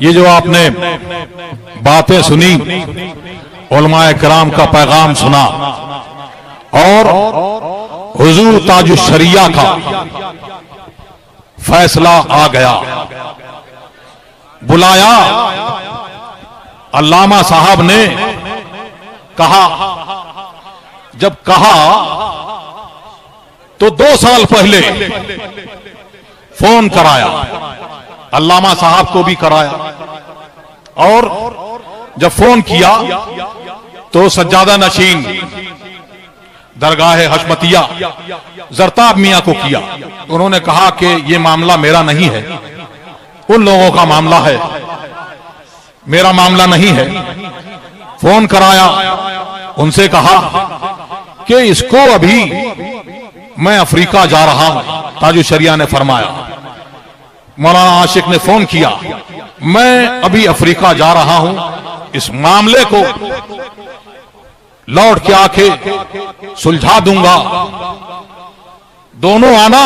ये जो आपने बातें सुनी, उलमाए किराम का पैगाम सुना और हुजूर ताजुश शरिया का फैसला आ गया, बुलाया। अल्लामा साहब ने कहा, जब कहा तो 2 साल पहले फोन कराया, अल्लामा साहब को भी कराया, और जब फोन किया तो सज्जादा नशीन दरगाह हशमतिया जरताब मियां को किया। उन्होंने कहा कि यह मामला मेरा नहीं है, उन लोगों का मामला है, मेरा मामला नहीं है। फोन कराया, उनसे कहा कि इसको अभी मैं अफ्रीका जा रहा हूं, ताजुश शरिया ने फरमाया। मौलाना आशिक ने फोन किया, मैं अभी अफ्रीका जा रहा हूं, इस मामले को लौट के आके सुलझा दूंगा, दोनों आना,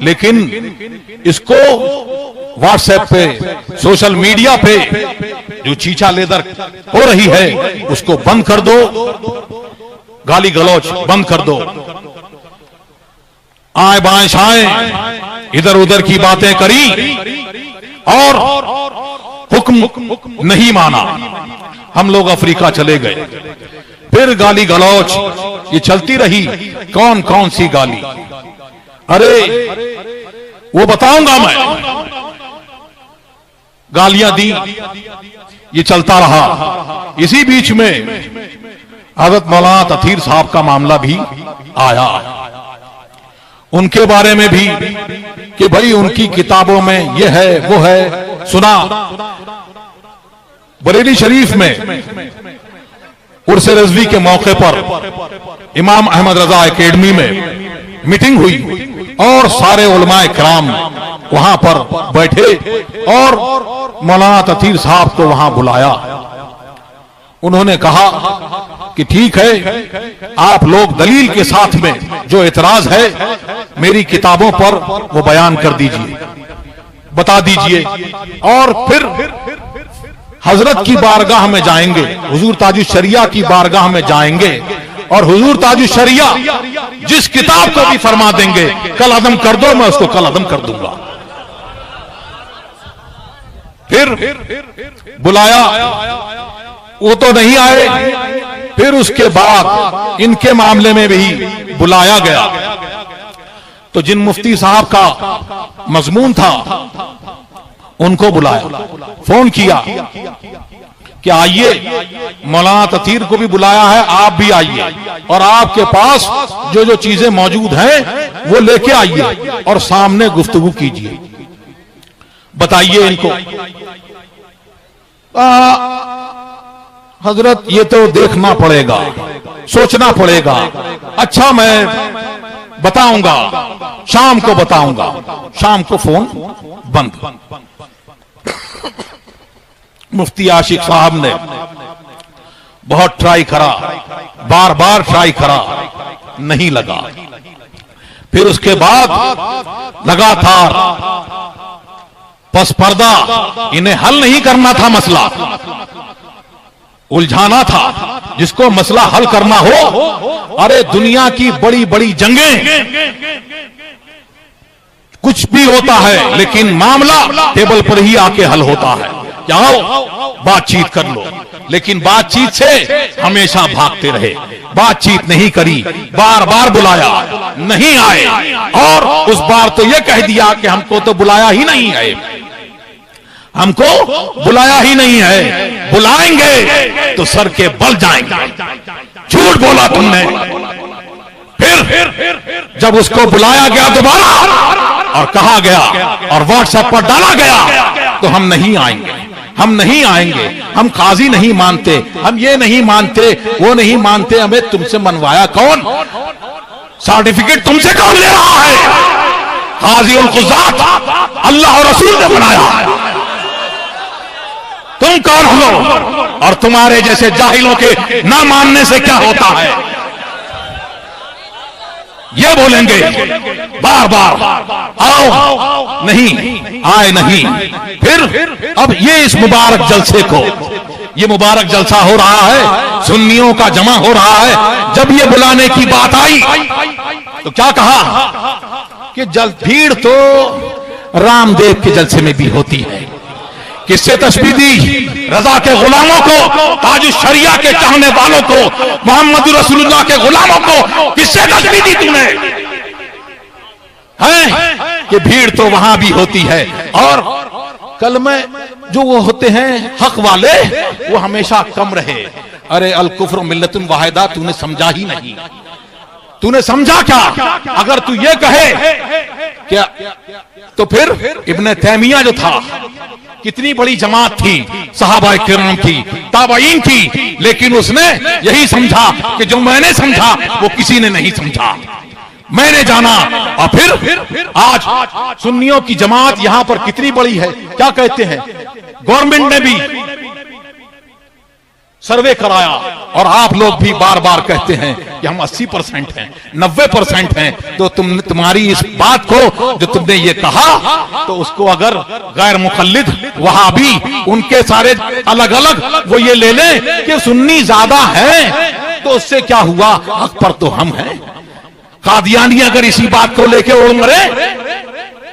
लेकिन इसको व्हाट्सएप पे, सोशल मीडिया पे जो चीचा लेदर हो रही है उसको बंद कर दो, गाली गलौच बंद कर दो, आए बाएं शाएं इधर उधर की बातें करी और हुक्म नहीं माना। हम लोग अफ्रीका चले गए, फिर गाली गलौच ये चलती रही। कौन कौन सी गाली, अरे वो बताऊंगा मैं, गालियां दी, ये चलता रहा। इसी बीच में हजरत मौलाना तथीर साहब का मामला भी आया, उनके बारे में भी कि भाई उनकी किताबों में ये है वो है, सुना। बरेली शरीफ में उर्स रज़वी के मौके पर इमाम अहमद रजा एकेडमी में मीटिंग हुई और सारे उलमाए किराम वहां पर बैठे और मौलाना तथीर साहब को वहां बुलाया। उन्होंने कहा कि ठीक है, आप लोग दलील के साथ में जो एतराज है मेरी किताबों पर वो बयान कर दीजिए, बता दीजिए, और फिर हजरत की बारगाह में जाएंगे, हुजूर ताजुश शरिया की बारगाह में जाएंगे और हुजूर ताजुश शरिया जिस किताब को भी फरमा देंगे कल अदम कर दो, मैं उसको कल अदम कर दूंगा। फिर बुलाया, वो तो नहीं आए। फिर उसके बाद इनके मामले में भी बुलाया गया, तो जिन मुफ्ती साहब का मजमून था उनको बुलाया, फोन किया कि आइए, मौलाना तथीर को भी बुलाया है, आप भी आइए और आपके पास जो जो चीजें मौजूद हैं वो लेके आइए और सामने गुफ्तगू कीजिए, बताइए इनको। हजरत ये तो देखना पड़ेगा, सोचना पड़ेगा। अच्छा मैं बताऊंगा, शाम को बताऊंगा। शाम को फोन बंद। मुफ्ती आशिक साहब ने बहुत ट्राई करा, बार बार ट्राई करा, नहीं लगा। फिर उसके बाद लगातार पस पर्दा, इन्हें हल नहीं करना था मसला, उलझाना था। जिसको मसला हल करना हो, अरे दुनिया की बड़ी बड़ी जंगें, कुछ भी होता है लेकिन मामला टेबल पर ही आके हल होता है। जाओ बातचीत कर लो, लेकिन बातचीत से हमेशा भागते रहे। बातचीत नहीं करी, बार बार बुलाया, नहीं आए, और उस बार तो यह कह दिया कि हमको तो बुलाया ही नहीं है, हमको बुलाया ही नहीं है, बुलाएंगे तो सर के बल जाएंगे। झूठ बोला तुमने। फिर जब उसको बुलाया गया दोबारा और कहा गया और व्हाट्सएप पर डाला गया तो हम नहीं आएंगे, हम नहीं आएंगे, हम काजी नहीं मानते, हम ये नहीं मानते, वो नहीं मानते। हमें तुमसे मनवाया कौन? सर्टिफिकेट तुमसे कौन ले रहा है? काजी उल कुज़ात अल्लाह और रसूल ने बनाया, तुम कौन हो? और तुम्हारे जैसे जाहिलों के ना मानने से क्या होता है? ये बोलेंगे बार बार, आओ नहीं आए नहीं। फिर अब ये इस मुबारक जलसे को, ये मुबारक जलसा हो रहा है, सुन्नियों का जमा हो रहा है। जब ये बुलाने की बात आई तो क्या कहा कि भीड़ तो रामदेव के जलसे में भी होती है। किससे तशबीह दी? रजा के गुलामों को, ताज शरिया के चाहने वालों को, मोहम्मद रसूलुल्लाह के गुलामों को किससे तशबीह दी तूने? है कि भीड़ तो वहां भी होती है, और कल में जो वो होते हैं हक वाले, वो हमेशा कम रहे। अरे अल कुफ्र मिल्लतुन वाहिदा तूने समझा ही नहीं। तूने समझा क्या? अगर तू ये कहे क्या, तो फिर इब्ने तैमिया जो था, कितनी बड़ी जमात थी, सहाबाए किराम थी, ताबईन थी, लेकिन उसने यही समझा कि जो मैंने समझा वो किसी ने नहीं समझा, मैंने जाना। और फिर आज सुन्नियों की जमात यहां पर कितनी बड़ी है। क्या कहते हैं, गवर्नमेंट ने भी सर्वे कराया, और आप लोग भी बार बार कहते हैं कि हम 80% हैं, 90% हैं। तो तुम्हारी इस बात को जो तुमने ये कहा, तो उसको अगर गैर मुखल्लिद वहाबी उनके सारे अलग अलग वो ये ले लें कि सुन्नी ज्यादा है, तो उससे क्या हुआ, हक पर तो हम हैं। कादियानी अगर इसी बात को लेके उड़ मरे,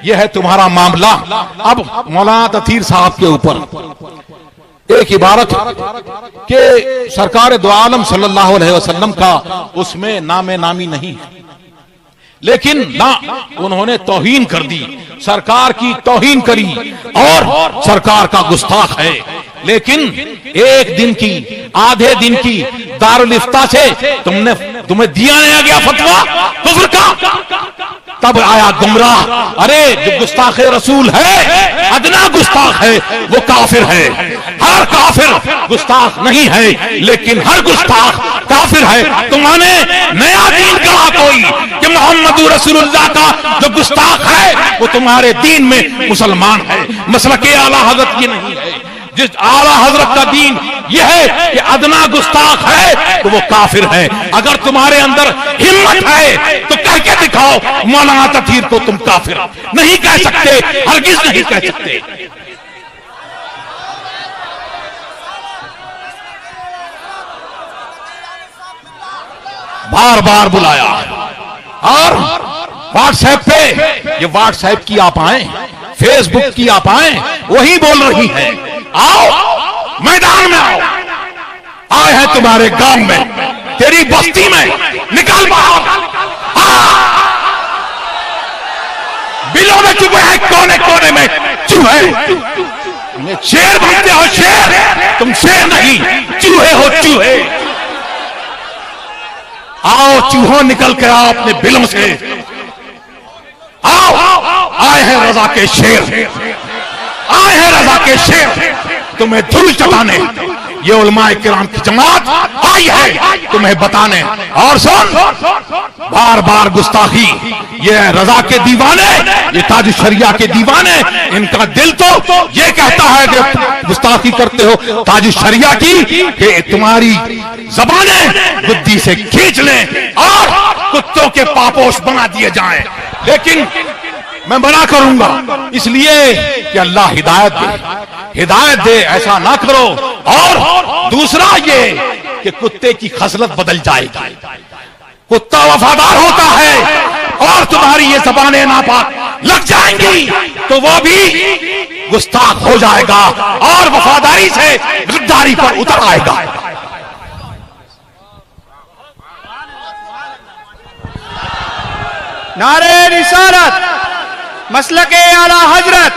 ये है तुम्हारा मामला। अब मौलाना तथीर साहब के ऊपर एक इबारत के सरकार दो आलम सल्लल्लाहु अलैहि वसल्लम का उसमें नामे नामी नहीं है, लेकिन ना उन्होंने तौहीन कर दी, सरकार की तौहीन करी, और सरकार का गुस्ताख है। लेकिन एक दिन की, आधे दिन की दारुल इफ्ता से तुम्हें दिया नहीं गया फतवा कुफ्र का, तब आया गुमराह। अरे जो गुस्ताख रसूल है, अदना गुस्ताख है, वो काफिर है। हर काफिर गुस्ताख नहीं है, लेकिन हर गुस्ताख काफिर है। तुम्हारे नया दीन कहा कोई कि मोहम्मद रसूलुल्लाह का जो गुस्ताख है वो तुम्हारे दीन में मुसलमान है। मसलक आला हजरत ये नहीं है। जिस आला हजरत का दीन यह है कि अदना गुस्ताख है तो वो काफिर है। अगर तुम्हारे अंदर हिम्मत है तो कह के दिखाओ मौलाना तथीर को तुम काफिर नहीं कह सकते, हरगिज नहीं कह सकते। बार बार बुलाया, और व्हाट्सएप पे, ये व्हाट्सएप की आप आए, फेसबुक की आप आए, वही बोल रही है आओ मैदान में आओ। आए हैं तुम्हारे गांव में, तेरी बस्ती में, निकल बाहर। बिलों में चुपे हैं, कोने कोने में चूहे। शेर बनते हो शेर, तुम शेर नहीं चूहे हो चूहे। आओ चूहों निकल के आओ अपने बिलों से, आओ। आए हैं रजा के शेर, आए हैं रजा के शेर तुम्हें धूल चटाने। ये उलमाए किराम की जमात आई है तुम्हें बताने। और सुन, बार बार गुस्ताखी, ये रजा के दीवाने, ये ताज शरिया के दीवाने, इनका दिल तो ये कहता है कि गुस्ताखी करते हो ताज शरिया की, कि तुम्हारी जबानें बुद्धि से खींच लें और कुत्तों के पापोश बना दिए जाएं। लेकिन मैं मना करूंगा, इसलिए कि अल्लाह हिदायत दे, हिदायत दे, ऐसा ना करो। और दूसरा ये कि कुत्ते की खसलत बदल जाएगी। कुत्ता वफादार होता है और तुम्हारी ये ज़बानें नापाक लग जाएंगी तो वो भी गुस्ताख हो जाएगा और वफादारी से गद्दारी पर उतर आएगा। नारे रिसालत, मसलके आला हजरत,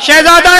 शहजादा